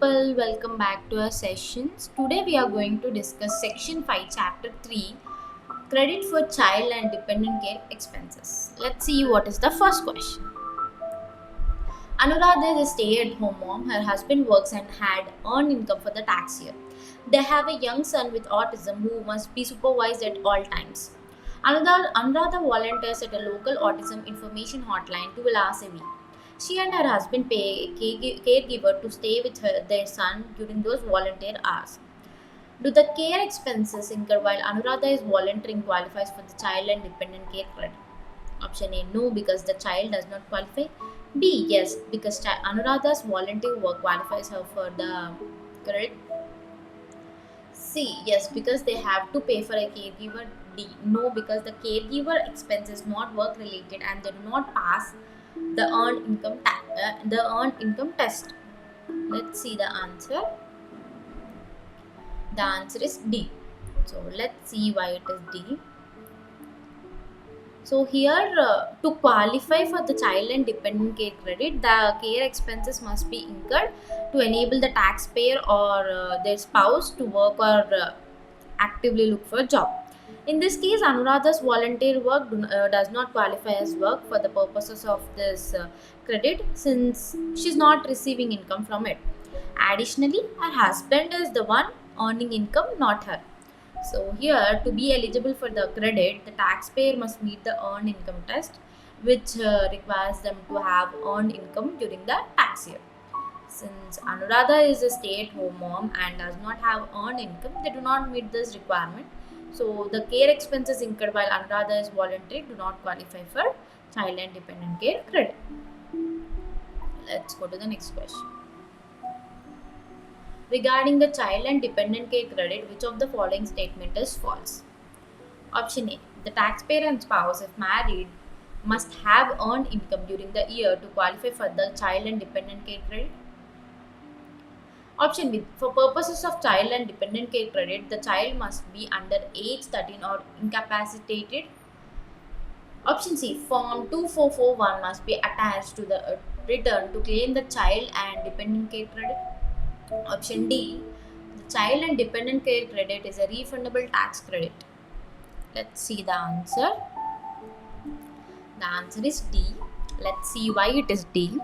people, welcome back to our sessions. Today we are going to discuss section 5 chapter 3 credit for child and dependent care expenses. Let's see what is the first question. Anuradha is a stay-at-home mom. Her husband works and had earned income for the tax year. They have a young son with autism who must be supervised at all times. Anuradha volunteers at a local autism information hotline 12 hours a week. She and her husband pay a caregiver to stay with their son during those volunteer hours. Do the care expenses incurred while Anuradha is volunteering qualifies for the child and dependent care credit? Option A, no, because the child does not qualify. B, yes, because Anuradha's volunteer work qualifies her for the credit. C, yes, because they have to pay for a caregiver. D, no, because the caregiver expense is not work related and they do not pass the earned income test. Let's see the answer. The answer is D. So let's see why it is D. So here, to qualify for the child and dependent care credit, the care expenses must be incurred to enable the taxpayer or their spouse to work or actively look for a job. In this case, Anuradha's volunteer work does not qualify as work for the purposes of this credit since she's not receiving income from it. Additionally, her husband is the one earning income, not her. So here, to be eligible for the credit, the taxpayer must meet the earned income test, which requires them to have earned income during the tax year. Since Anuradha is a stay-at-home mom and does not have earned income, they do not meet this requirement. So the care expenses incurred while Anuradha is voluntary do not qualify for child and dependent care credit. Let's go to the next question. Regarding the child and dependent care credit, which of the following statement is false? Option A. The taxpayer and spouse, if married, must have earned income during the year to qualify for the child and dependent care credit. Option B. For purposes of child and dependent care credit, the child must be under age 13 or incapacitated. Option C. Form 2441 must be attached to the return to claim the child and dependent care credit. Option D. The child and dependent care credit is a refundable tax credit. Let's see the answer. The answer is D. Let's see why it is D.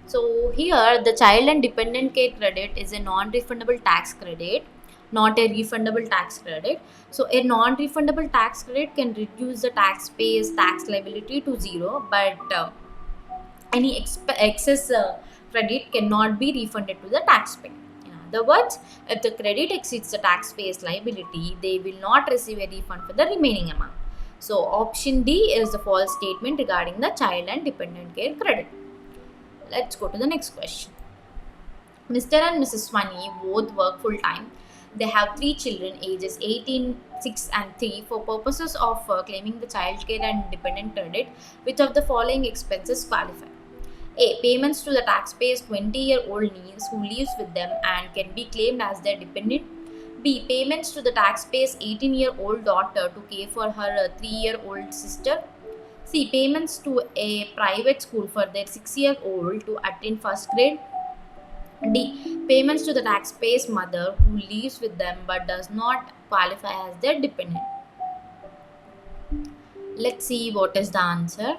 So here the child and dependent care credit is a non-refundable tax credit, not a refundable tax credit. So a non-refundable tax credit can reduce the taxpayer's tax liability to zero, but any excess credit cannot be refunded to the taxpayer. In other words, if the credit exceeds the taxpayer's liability, they will not receive a refund for the remaining amount. So option D is the false statement regarding the child and dependent care credit. Let's go to the next question. Mr. and Mrs. Swani both work full time. They have three children ages 18, 6 and 3. For purposes of claiming the child care and dependent credit, which of the following expenses qualify? A. Payments to the taxpayer's 20-year-old niece who lives with them and can be claimed as their dependent. B. Payments to the taxpayer's 18-year-old daughter to care for her 3-year-old sister. C. Payments to a private school for their 6-year-old to attend first grade. D. Payments to the taxpayer's mother who lives with them but does not qualify as their dependent. Let's see what is the answer.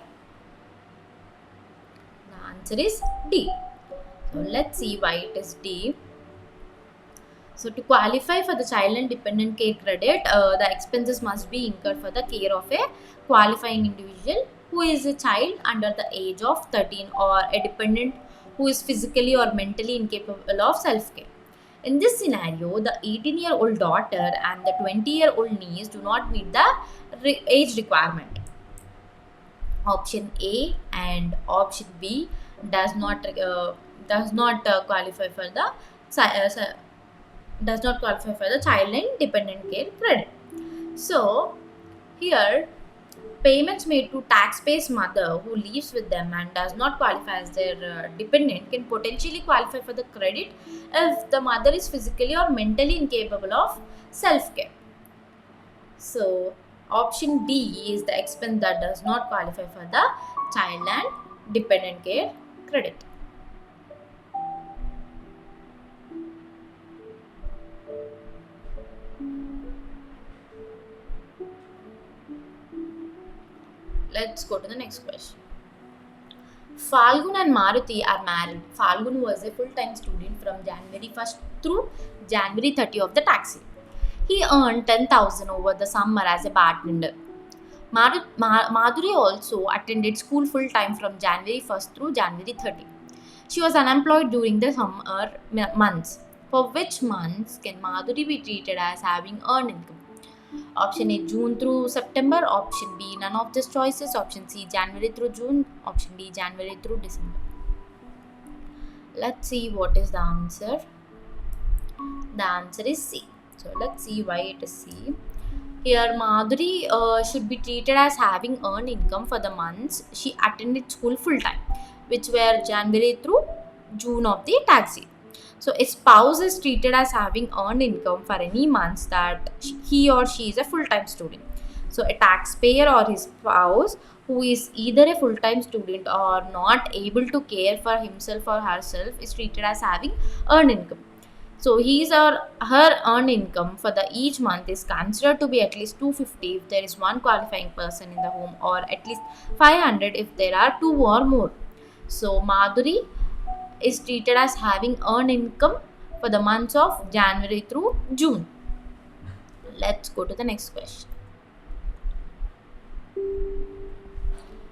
The answer is D. So let's see why it is D. So to qualify for the child and dependent care credit, the expenses must be incurred for the care of a qualifying individual who is a child under the age of 13 or a dependent who is physically or mentally incapable of self-care. In this scenario, the 18-year-old daughter and the 20-year-old niece do not meet the age requirement. Option A and option B does not qualify for the child and dependent care credit. So here, payments made to taxpayer's mother who lives with them and does not qualify as their dependent can potentially qualify for the credit if the mother is physically or mentally incapable of self-care. So option D is the expense that does not qualify for the child and dependent care credit. Let's go to the next question. Falgun and Maruti are married. Falgun was a full-time student from January 1st through January 30th of the tax year. He earned 10,000 over the summer as a bartender. Madhuri also attended school full-time from January 1st through January 30th. She was unemployed during the summer months. For which months can Madhuri be treated as having earned income? Option A, June through September. Option B, none of these choices. Option C, January through June. Option D, January through December. Let's see what is the answer. The answer is C. So let's see why it is C. Here, Madhuri should be treated as having earned income for the months she attended school full time, which were January through June of the tax year. So, a spouse is treated as having earned income for any months that he or she is a full time student. So, a taxpayer or his spouse who is either a full time student or not able to care for himself or herself is treated as having earned income. So his or her earned income for the each month is considered to be at least 250 if there is one qualifying person in the home, or at least 500 if there are two or more. So Madhuri is treated as having earned income for the months of January through June. Let's go to the next question.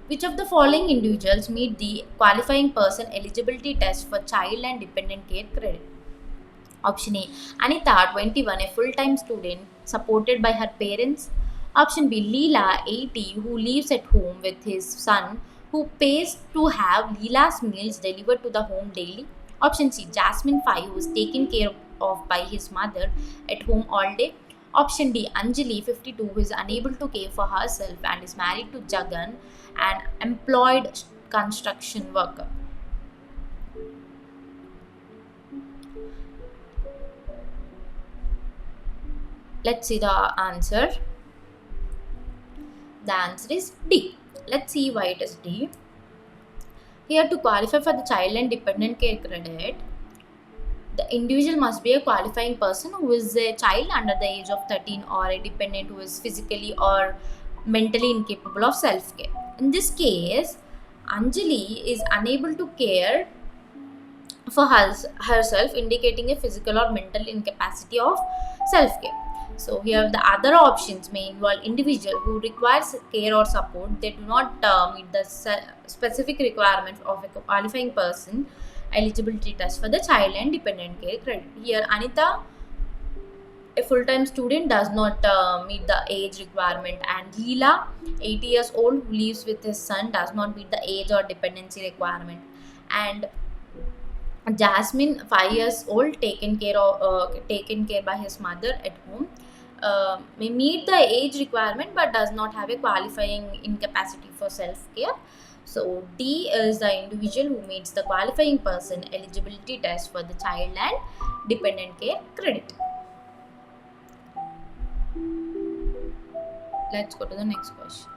Which of the following individuals meet the qualifying person eligibility test for child and dependent care credit? Option A, Anita, 21, a full-time student supported by her parents. Option B, Leela, 80, who lives at home with his son, who pays to have Leela's meals delivered to the home daily. Option C, Jasmine, 5, who is taken care of by his mother at home all day. Option D, Anjali, 52, who is unable to care for herself and is married to Jagan, an employed construction worker. Let's see the answer. The answer is D. Let's see why it is D. Here, to qualify for the child and dependent care credit, the individual must be a qualifying person who is a child under the age of 13 or a dependent who is physically or mentally incapable of self-care. In this case, Anjali is unable to care for herself, indicating a physical or mental incapacity of self-care. So here the other options may involve individual who requires care or support. They do not meet the specific requirement of a qualifying person eligibility test for the child and dependent care credit. Here Anita, a full-time student, does not meet the age requirement, and Leela, 80 years old, who lives with his son, does not meet the age or dependency requirement, and Jasmine, 5 years old, taken care by his mother at home, may meet the age requirement but does not have a qualifying incapacity for self-care. So D is the individual who meets the qualifying person eligibility test for the child and dependent care credit. Let's go to the next question.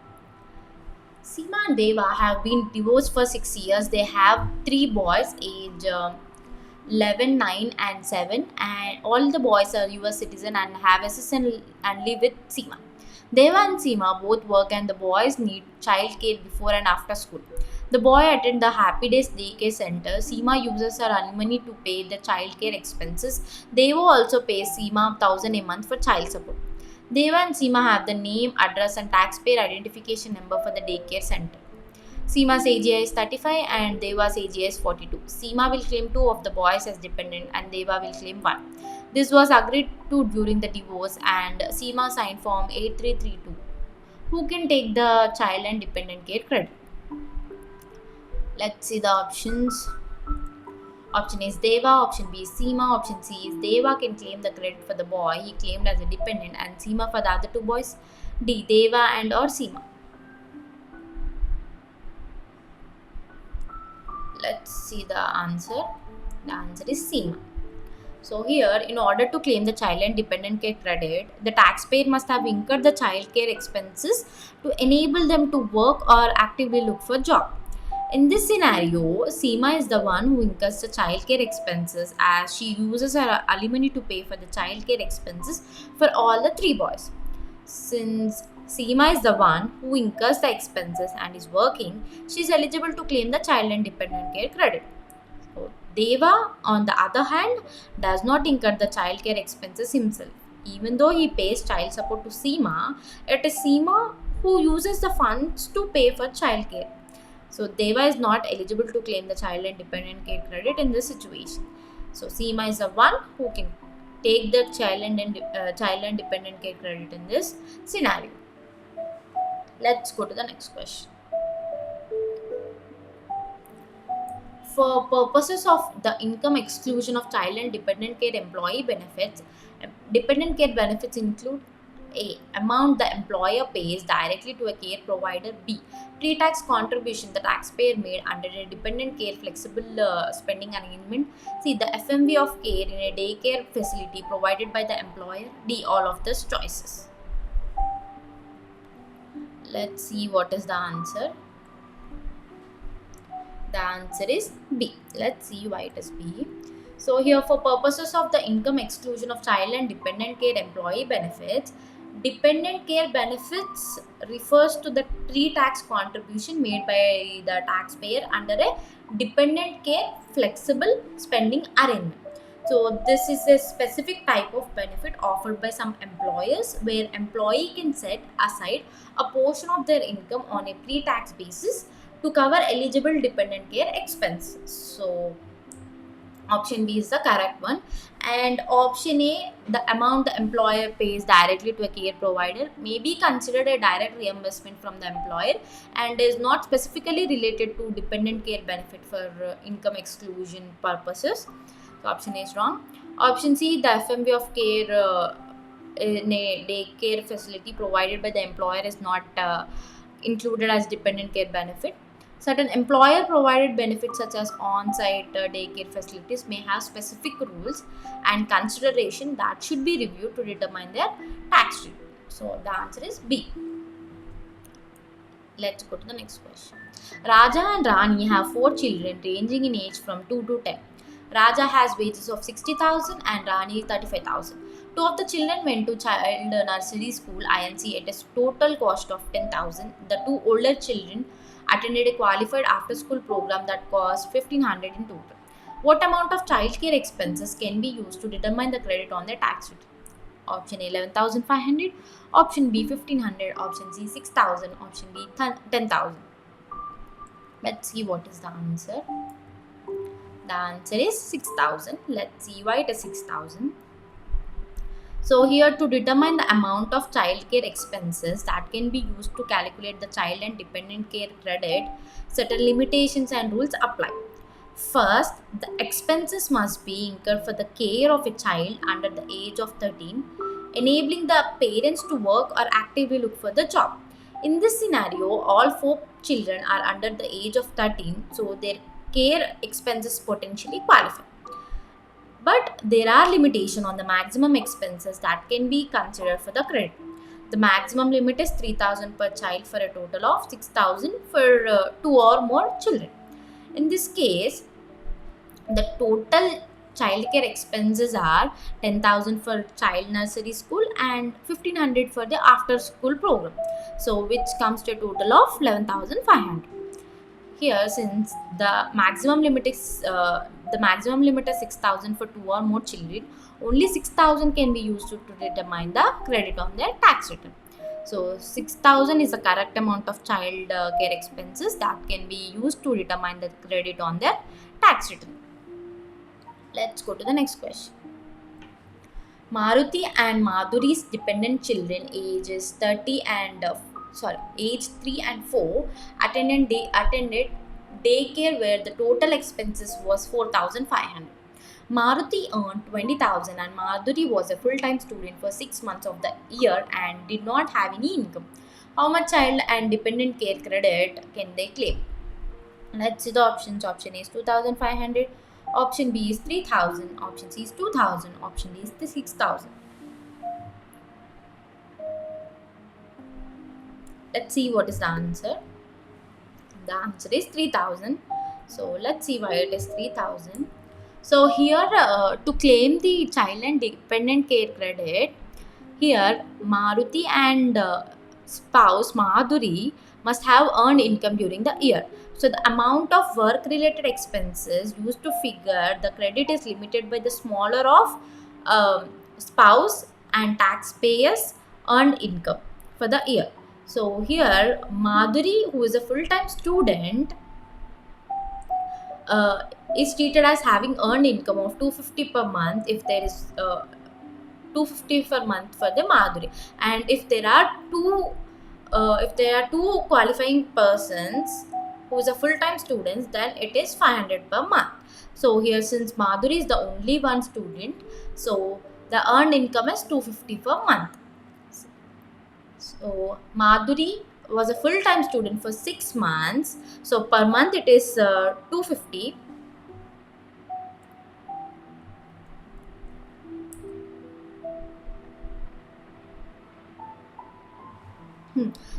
Seema and Deva have been divorced for 6 years. They have 3 boys, age 11, 9 and 7, and all the boys are US citizen and have assistant and live with Seema. Deva and Seema both work and the boys need childcare before and after school. The boy attends the Happy Days daycare center. Seema uses her alimony to pay the childcare expenses. Deva also pays Seema 1,000 a month for child support. Deva and Seema have the name, address and taxpayer identification number for the daycare center. Seema's AGI is 35 and Deva's AGI is 42. Seema will claim 2 of the boys as dependent and Deva will claim 1. This was agreed to during the divorce and Seema signed form 8332. Who can take the child and dependent care credit? Let's see the options. Option A is Deva, option B is Seema, option C is Deva can claim the credit for the boy he claimed as a dependent and Seema for the other 2 boys. D, Deva and or Seema. Let's see the answer. The answer is Seema. So here, in order to claim the child and dependent care credit, the taxpayer must have incurred the child care expenses to enable them to work or actively look for a job. In this scenario, Seema is the one who incurs the childcare expenses as she uses her alimony to pay for the childcare expenses for all the 3 boys. Since Seema is the one who incurs the expenses and is working. She is eligible to claim the child and dependent care credit. So, Deva, on the other hand, does not incur the child care expenses himself. Even though he pays child support to Seema, it is Seema who uses the funds to pay for child care. So Deva is not eligible to claim the child and dependent care credit in this situation. So Seema is the one who can take the child and dependent care credit in this scenario. Let's go to the next question. For purposes of the income exclusion of child and dependent care employee benefits, dependent care benefits include A. Amount the employer pays directly to a care provider. B. Pre-tax contribution the taxpayer made under a dependent care flexible spending arrangement. C. The FMV of care in a daycare facility provided by the employer. D. All of these choices. Let's see what is the answer. The answer is B. Let's see why it is B. So here, for purposes of the income exclusion of child and dependent care employee benefits, dependent care benefits refers to the pre-tax contribution made by the taxpayer under a dependent care flexible spending arrangement. So this is a specific type of benefit offered by some employers where employee can set aside a portion of their income on a pre-tax basis to cover eligible dependent care expenses. So option B is the correct one. And option A, the amount the employer pays directly to a care provider, may be considered a direct reimbursement from the employer and is not specifically related to dependent care benefit for income exclusion purposes. So option A is wrong. Option C, the FMV of care in a daycare facility provided by the employer is not included as dependent care benefit. Certain employer provided benefits such as on-site daycare facilities may have specific rules and consideration that should be reviewed to determine their tax rate. So the answer is B. Let's go to the next question. Raja and Rani have 4 children ranging in age from 2 to 10. Raja has wages of 60,000 and Rani 35,000. Two of the children went to child nursery school INC at a total cost of 10,000. The 2 older children attended a qualified after school program that cost 1,500 in total. What amount of childcare expenses can be used to determine the credit on their tax return? Option A 11,500, option B 1,500, option C 6,000, option D 10,000. Let's see what is the answer. The answer is 6,000. Let's see why it is 6,000. So here, to determine the amount of childcare expenses that can be used to calculate the child and dependent care credit, certain limitations and rules apply. First, the expenses must be incurred for the care of a child under the age of 13, enabling the parents to work or actively look for the job. In this scenario, all 4 children are under the age of 13, so their care expenses potentially qualify. But there are limitations on the maximum expenses that can be considered for the credit. The maximum limit is 3,000 per child for a total of 6,000 for 2 or more children. In this case, the total childcare expenses are 10,000 for child nursery school and 1,500 for the after school program. So which comes to a total of 11,500. Here, since the maximum limit is 6,000 for 2 or more children, only 6,000 can be used to determine the credit on their tax return. So 6,000 is the correct amount of child care expenses that can be used to determine the credit on their tax return. Let's go to the next question. Maruti and Madhuri's dependent children ages 30 and age 3 and 4 attended daycare where the total expenses was 4,500. Maruti earned 20,000 and Madhuri was a full-time student for 6 months of the year and did not have any income. How much child and dependent care credit can they claim? Let's see the options. Option A is 2,500, option B is 3,000, option C is 2,000, option D is 6,000. Let's see what is the answer. The answer is 3,000. So let's see why it is 3,000. So here, to claim the child and dependent care credit, here Maruti and spouse Madhuri must have earned income during the year. So the amount of work related expenses used to figure the credit is limited by the smaller of spouse and taxpayers earned income for the year. So here Madhuri, who is a full-time student, uh, is treated as having earned income of 250 per month if there is 250 per month for the Madhuri. And if there are two qualifying persons who is a full-time student, then it is 500 per month. So here, since Madhuri is the only one student, so the earned income is 250 per month. So Madhuri was a full-time student for 6 months. So per month it is 250.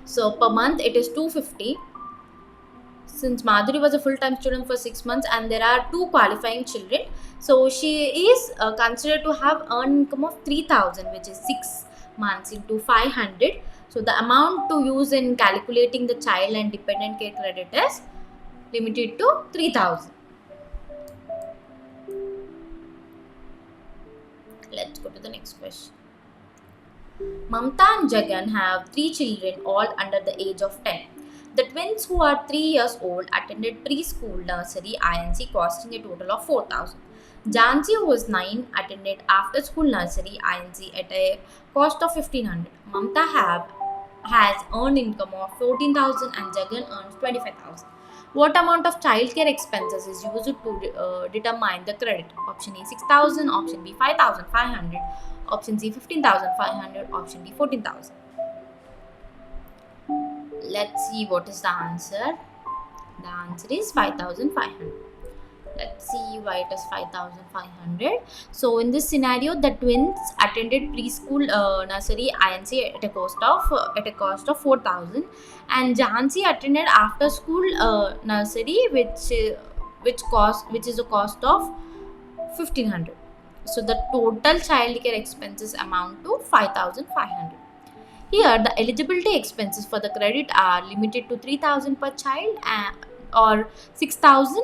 So per month it is 250. Since Madhuri was a full-time student for 6 months and there are two qualifying children, so she is considered to have earned income of 3,000, which is 6 months into 500. So the amount to use in calculating the child and dependent care credit is limited to 3,000. Let's go to the next question. Mamta and Jagan have three children, all under the age of 10. The twins, who are 3 years old, attended preschool nursery INC costing a total of 4,000. Jansi, who was 9, attended after school nursery INC at a cost of 1,500. Mamta has earned income of 14,000 and Jagan earns 25,000. What amount of childcare expenses is used to determine the credit? Option A 6,000, option B 5,500, option C 15,500, option D 14,000. Let's see what is the answer. The answer is 5,500. Let's see why it is 5,500. So in this scenario, the twins attended preschool nursery INC at a cost of 4,000, and Jansi attended after school nursery, which is a cost of 1,500. So the total childcare expenses amount to 5,500. Here, the eligibility expenses for the credit are limited to 3,000 per child or 6,000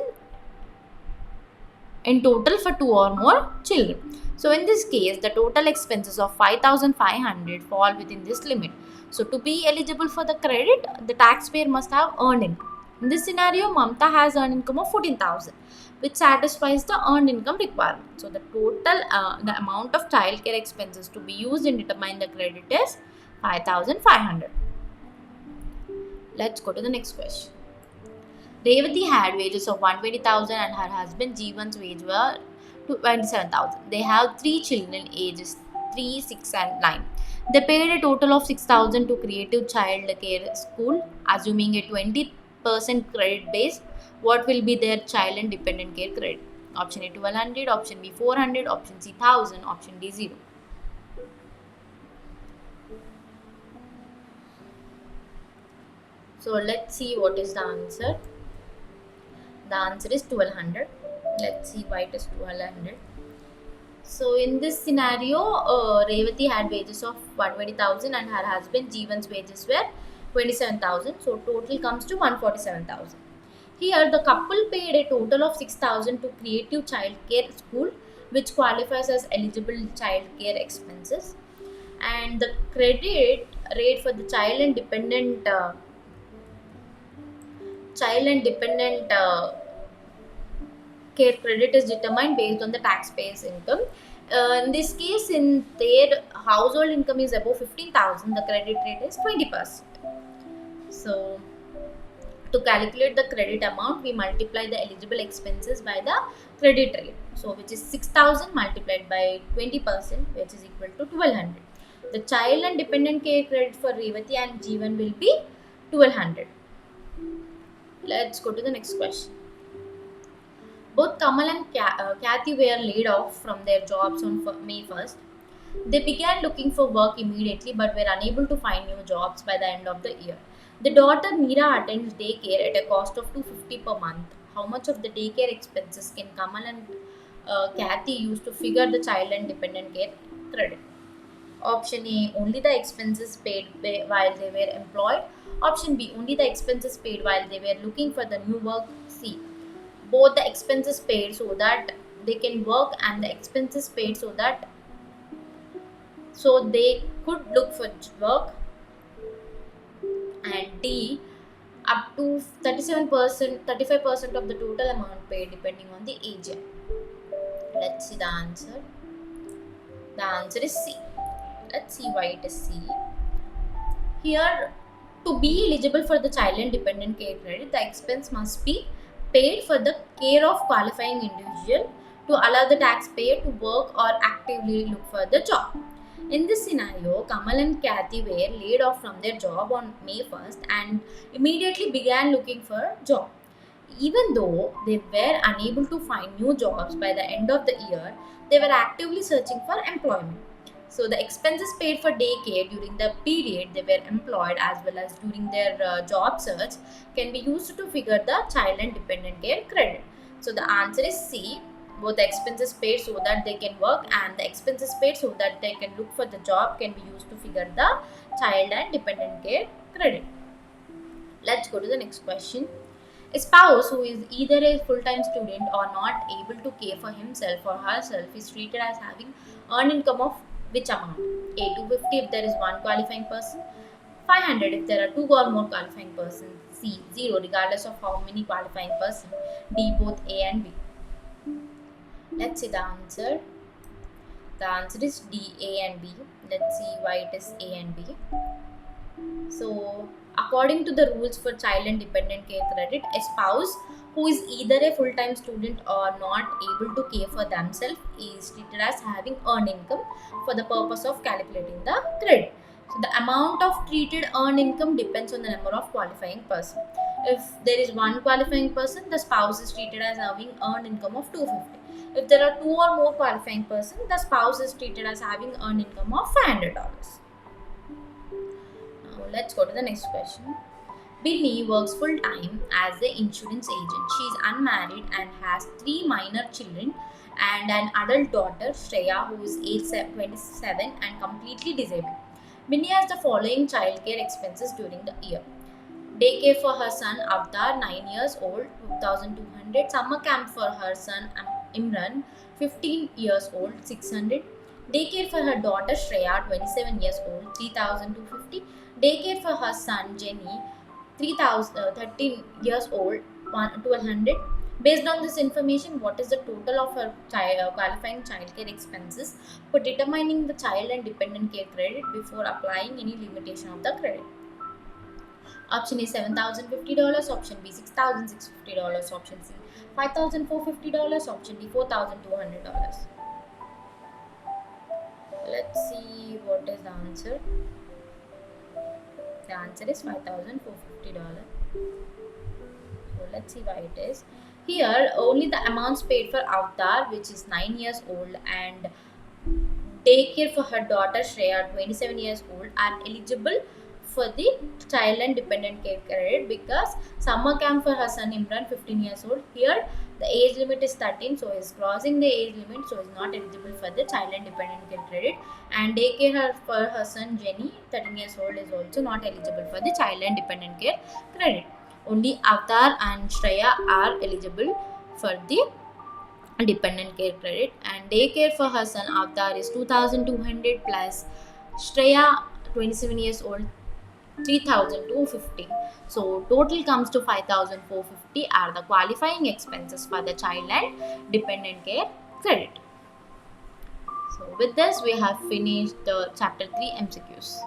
in total for 2 or more children. So in this case, the total expenses of 5,500 fall within this limit. So to be eligible for the credit, the taxpayer must have earned income. In this scenario, Mamta has earned income of 14,000, which satisfies the earned income requirement. So the total, the amount of childcare expenses to be used in determining the credit is 5,500. Let's go to the next question. Revati had wages of 120,000 and her husband Jeevan's wage were 27,000. They have three children ages 3, 6 and 9. They paid a total of 6,000 to Creative Child Care School, assuming a 20% credit base. What will be their child and dependent care credit? Option A 1,200, option B 400, option C 1,000, option D 0. So let's see what is the answer. The answer is 1,200. Let's see why it is 1,200. So in this scenario, Revati had wages of 120,000 and her husband Jeevan's wages were 27,000. So total comes to 147,000. Here the couple paid a total of 6,000 to Creative Child Care School, which qualifies as eligible child care expenses. And the credit rate for the child and dependent care credit is determined based on the taxpayer's income. In this case, in their household income is above 15,000, the credit rate is 20%. So to calculate the credit amount, we multiply the eligible expenses by the credit rate. So which is 6,000 multiplied by 20%, which is equal to 1,200. The child and dependent care credit for Revati and Jeevan will be 1,200. Let's go to the next question. Both Kamal and Kathy were laid off from their jobs on May 1st. They began looking for work immediately but were unable to find new jobs by the end of the year. The daughter Meera attends daycare at a cost of 250 per month. How much of the daycare expenses can Kamal and Kathy use to figure the child and dependent care credit? Option A, only the expenses paid while they were employed. Option B, only the expenses paid while they were looking for the new work. C, both the expenses paid so that they can work and the expenses paid so they could look for work. And D, up to 37%, 35% of the total amount paid depending on the age. Let's see the answer. The answer is C. Let's see why it is C. Here, to be eligible for the child and dependent care credit, the expense must be paid for the care of qualifying individual to allow the taxpayer to work or actively look for the job. In this scenario, Kamal and Kathy were laid off from their job on May 1st and immediately began looking for a job. Even though they were unable to find new jobs by the end of the year, they were actively searching for employment. So, the expenses paid for daycare during the period they were employed as well as during their job search can be used to figure the child and dependent care credit. So, the answer is C. Both the expenses paid so that they can work and the expenses paid so that they can look for the job can be used to figure the child and dependent care credit. Let's go to the next question. A spouse who is either a full-time student or not able to care for himself or herself is treated as having earned income of which amount? A, 250 if there is one qualifying person, 500 if there are two or more qualifying persons, C, 0 regardless of how many qualifying persons, D, both A and B. Let's see the answer. The answer is D, A and B. Let's see why it is A and B. So, according to the rules for child and dependent care credit, a spouse who is either a full-time student or not able to care for themselves is treated as having earned income for the purpose of calculating the credit. So, the amount of treated earned income depends on the number of qualifying person. If there is one qualifying person, the spouse is treated as having earned income of 250. If there are two or more qualifying persons, the spouse is treated as having earned income of $500. Now let's go to the next question. Binny works full time as the insurance agent. She is unmarried and has three minor children and an adult daughter, Shreya, who is age 27 and completely disabled. Binny has the following childcare expenses during the year: daycare for her son Avtar, 9 years old, 2,200. Summer camp for her son Imran, 15 years old, 600. Daycare for her daughter Shreya, 27 years old, 3,250. Daycare for her son Jenny, 13 years old, 1,200. Based on this information, what is the total of her qualifying childcare expenses for determining the child and dependent care credit before applying any limitation of the credit? Option A, $7,050. Option B, $6,650. Option C, $5,450. Option D, $4,200. Let's see what is the answer. The answer is $5,450. So let's see why it is. Here, only the amounts paid for Avtar, which is 9 years old, and daycare for her daughter Shreya, 27 years old, are eligible for the child and dependent care credit because summer camp for her son Imran, 15 years old. Here, the age limit is 13, so is crossing the age limit, so is not eligible for the child and dependent care credit. And daycare for her son Jenny, 13 years old, is also not eligible for the child and dependent care credit. Only Avtar and Shreya are eligible for the dependent care credit, and daycare for her son Avtar is 2,200 plus Shreya, 27 years old, 3,250. So total comes to 5,450 are the qualifying expenses for the child and dependent care credit. So with this we have finished the chapter 3 MCQs.